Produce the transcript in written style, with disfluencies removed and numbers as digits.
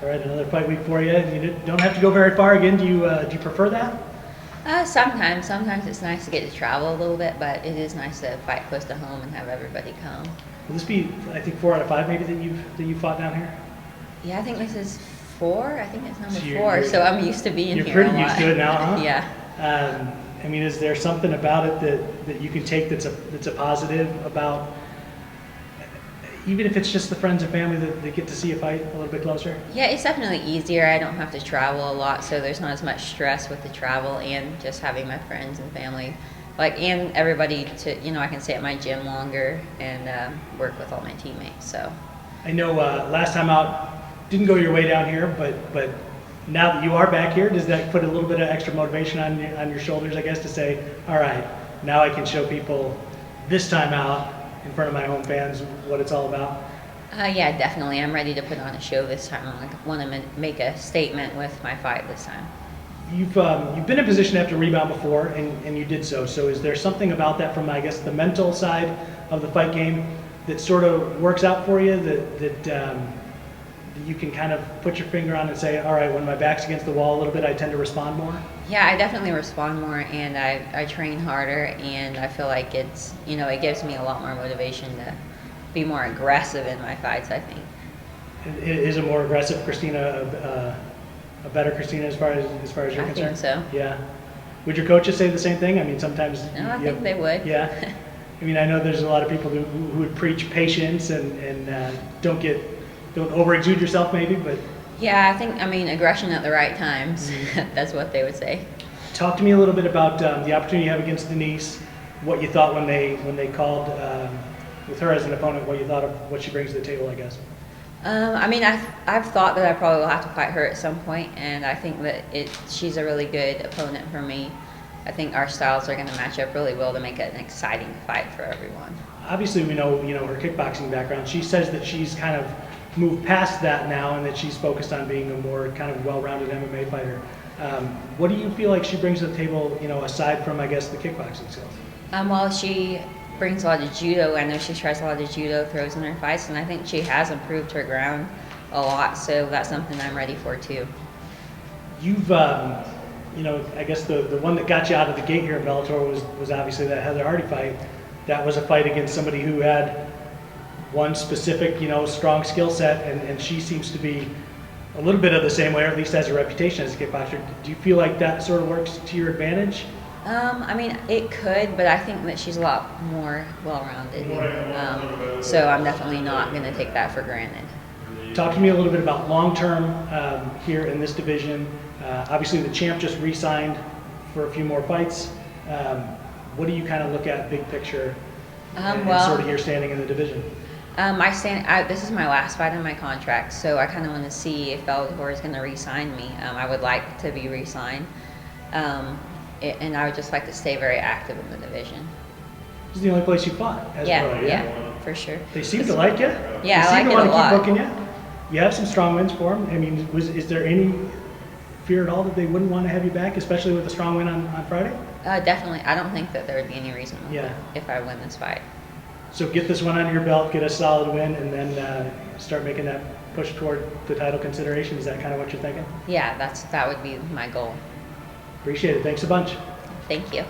All right, another fight week for you. You don't have to go very far again. Do you prefer that? Sometimes it's nice to get to travel a little bit, but it is nice to fight close to home and have everybody come. Will this be, I think, 4 out of 5 maybe that you've fought down here? Yeah, I think this is 4. I think it's number So 4. So I'm used to being here a lot. You're pretty used to it now, huh? Yeah. I mean, is there something about it that you can take that's a positive about, even if it's just the friends and family that get to see you fight a little bit closer? Yeah, it's definitely easier. I don't have to travel a lot, so there's not as much stress with the travel and just having my friends and family, and everybody to, I can stay at my gym longer and work with all my teammates. So I know last time out didn't go your way down here, but now that you are back here, does that put a little bit of extra motivation on your shoulders, I guess, to say, all right, now I can show people this time out in front of my home fans what it's all about? Yeah, definitely. I'm ready to put on a show this time. I want to make a statement with my fight this time. You've been in position to have to rebound before, and you did so. So is there something about that from, I guess, the mental side of the fight game that sort of works out for you that you can kind of put your finger on and say, all right, when my back's against the wall a little bit, I tend to respond more? Yeah, I definitely respond more, and I train harder, and I feel like it's, it gives me a lot more motivation to be more aggressive in my fights, I think. Is a more aggressive Kristina a better Kristina as far as you're concerned? I think so. Yeah. Would your coaches say the same thing? I mean, sometimes. No, I think they would. Yeah. I mean, I know there's a lot of people who would preach patience and don't overexude yourself maybe, but. Yeah, I mean, aggression at the right times. That's what they would say. Talk to me a little bit about the opportunity you have against Denise, what you thought when they called with her as an opponent, what you thought of what she brings to the table, I guess. I mean, I've thought that I probably will have to fight her at some point, and I think that she's a really good opponent for me. I think our styles are going to match up really well to make it an exciting fight for everyone. Obviously, we know her kickboxing background. She says that she's kind of moved past that now and that she's focused on being a more kind of well-rounded MMA fighter. What do you feel like she brings to the table, aside from, I guess, the kickboxing skills? Well, she brings a lot of judo. I know she tries a lot of judo throws in her fights, and I think she has improved her ground a lot, so that's something I'm ready for too. You've, I guess the one that got you out of the gate here at Bellator was obviously that Heather Hardy fight. That was a fight against somebody who had one specific, strong skill set, and she seems to be a little bit of the same way, or at least has a reputation as a kickboxer. Do you feel like that sort of works to your advantage? I mean, it could, but I think that she's a lot more well-rounded. So I'm definitely not going to take that for granted. Talk to me a little bit about long-term here in this division. Obviously, the champ just re-signed for a few more fights. What do you kind of look at big picture and sort of your standing in the division? This is my last fight on my contract, so I kind of want to see if Bellator is going to re-sign me. I would like to be re-signed. And I would just like to stay very active in the division. This is the only place you fought as well, yeah, for sure. They seem to like you. Yeah, I like it a lot. They seem to want to keep booking you. You have some strong wins for them. I mean, is there any fear at all that they wouldn't want to have you back, especially with a strong win on Friday? Definitely. I don't think that there would be any reason if I win this fight. So get this one under your belt, get a solid win, and then start making that push toward the title consideration. Is that kind of what you're thinking? Yeah, that would be my goal. Appreciate it. Thanks a bunch. Thank you.